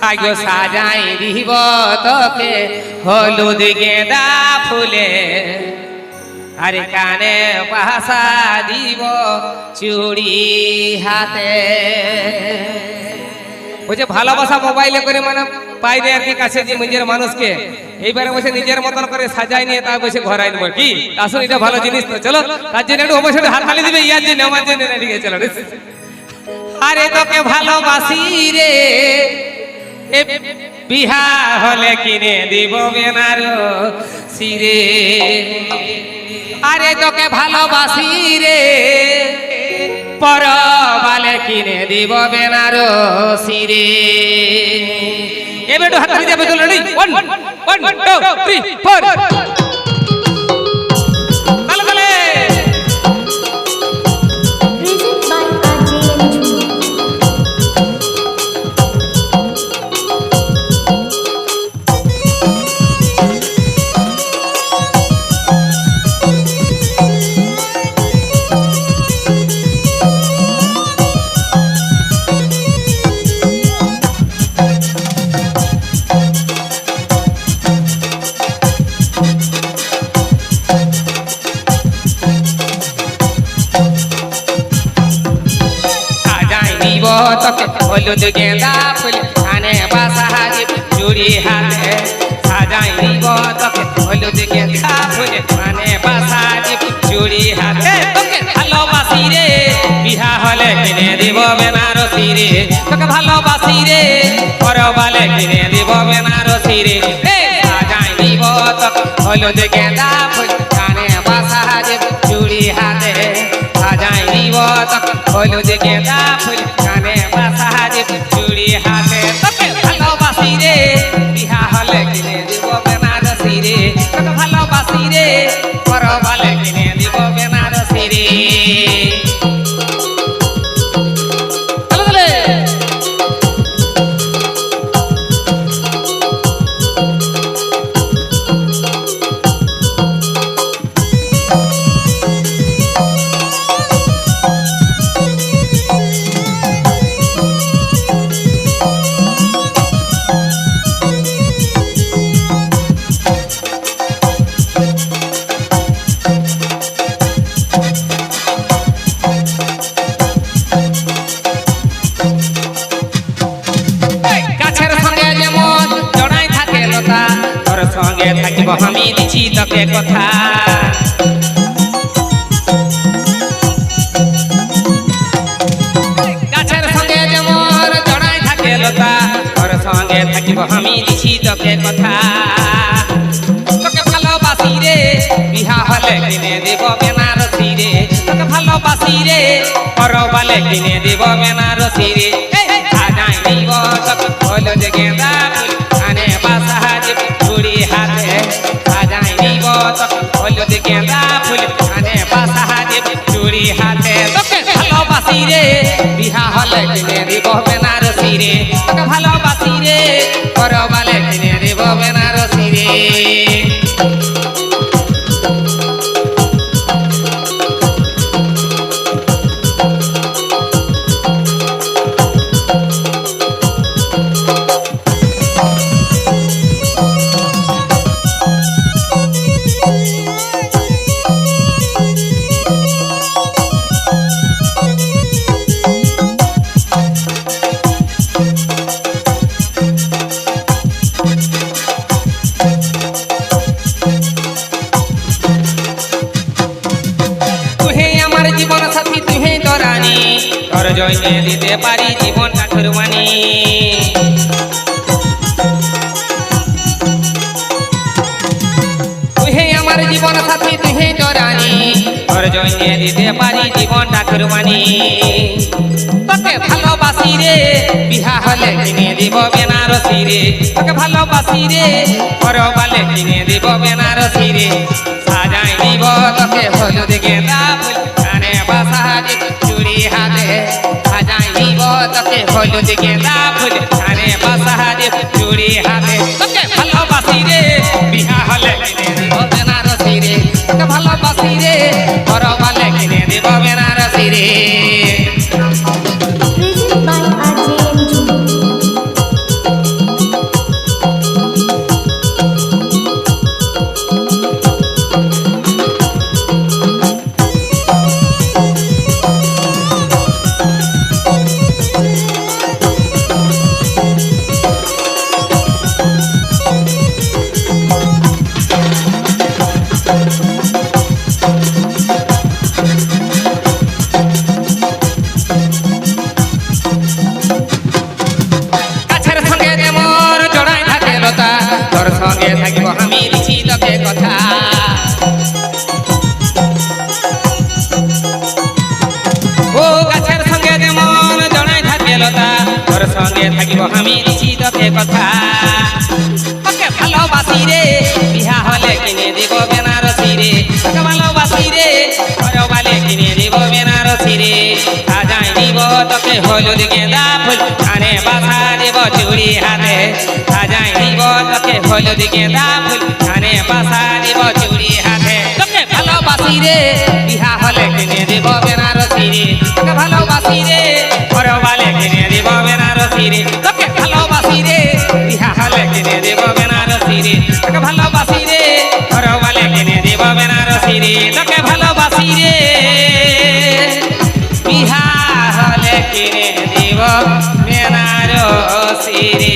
আগো সাজাই দিব তোকে হলুদ গেঁদা ফুলে আরে কানে পাশা দিব চুড়ি হাতে। বলছে ভালোবাসা মোবাইলে করে মানে পাইবে আর কি কাছে যে নিজের মানুষকে এইবারে বসে নিজের মতন করে সাজাই নিয়ে তা বসে ঘর আনবো কি আসুন এটা ভালো জিনিস তো চলো তার জন্য একটু অবশ্যই হাত তালি দিবে ইয়ার জন্য আমার জন্য ঠিক আছে চলো। আরে তোকে ভালোবাসি রে বিহা হলে কিনে দিব বেনারসি রে। আরে তোকে ভালোবাসি রে পরবালে কিনে দিব বেনারসি রে। এবার একটু হাততালি যাবে চলো রেডি 1 2 3 4 তালে তালে। তোকে হলুদ গেঁদা ফুল কানে বাসা দিব চুড়ি হাতে সাজাই দিব তোকে হলুদ গেঁদা ফুল কানে বাসা দিব চুড়ি হাতে। তোকে ভালোবাসি রে বিহা হলে কিনে দিব বেনারসি রে। তোকে ভালোবাসি রে পরবালে কিনে দিব বেনারসি রে। সাজাই দিব তোকে হলুদ গেঁদা ফুল কানে বাসা দিব চুড়ি হাতে সাজাই দিব তোকে হলুদ গেঁদা ফুল কানে বাসা দিব চুড়ি হাতে। তোকে ভালোবাসি রে বিহা হলে কিনে দিব বেনারসি রে। তোকে ভালোবাসি রে পরবালে কিনে দিব বেনারসি রে। সঙ্গে থাকিব আমি দিছি তোকে কথা। গাছের সঙ্গে যেমন জড়াই থাকে লতা তোর সঙ্গে থাকিব আমি দিছি তোকে কথা। তোকে ভালোবাসি রে বিহা হলে কিনে দিব বেনারসি রে। তোকে ভালোবাসি রে পরবালে কিনে দিব বেনারসি রে। সাজাই দিব তোকে হলুদ গেঁদা ফুল কানে বাসা দিব চুড়ি হাতে সাজাই দিব তোকে হলুদ গেঁদা ফুল কানে বাসা দিব চুড়ি হাতে। তোকে ভালোবাসি রে বিহা হলে কিনে দিব বেনারসি রে। তোকে ভালোবাসি রে পরবালে কিনে দিব বেনারসি রে। জীবন সাথী তুই তো রানী তোর জন্যে দিতে পারি জীবনটা কুরবানি। তুই আমার জীবন সাথী তুই তো রানী তোর জন্যে দিতে পারি জীবনটা কুরবানি। তোকে ভালোবাসি রে বিহা হলে কিনে দিব বেনারসি রে। তোকে ভালোবাসি রে পরবালে কিনে দিব বেনারসি রে। সাজাই দিব তোকে হলুদ গেঁদা ফুল কানে বাসা দিব চুড়ি হাতে সাজাই দিব তোকে হলুদ গেঁদা ফুল কানে বাসা দিব চুড়ি হাতে। তোকে ভালোবাসি রে বিহা হলে কিনে দিব বেনারসি রে। তোকে ভালোবাসি রে পরবালে কিনে দিব বেনারসি রে। তোকে কথা তোকে ভালোবাসি রে বিহা হলে কিনে দিব বেনারসি রে তোকে ভালোবাসি রে ঘরবালে কিনে দিব বেনারসি রে সাজাই দিব তোকে হলুদ গেঁদা ফুল কানে বাসা দিব চুড়ি হাতে সাজাই দিব তোকে হলুদ গেঁদা ফুল কানে বাসা দিব চুড়ি হাতে তোকে ভালোবাসি রে বিহা হলে কিনে দিব বেনারসি রে তোকে ভালোবাসি রে ঘরবালে কিনে দিব বেনারসি রে তোকে ভালোবাসি রে বিহা হলে কিনে দিব বেনারসি রে তোকে ভালোবাসি রে ঘরবালে কিনে দিব বেনারসি রে তোকে ভালোবাসি রে বিহা হলে কিনে দিব বেনারসি রে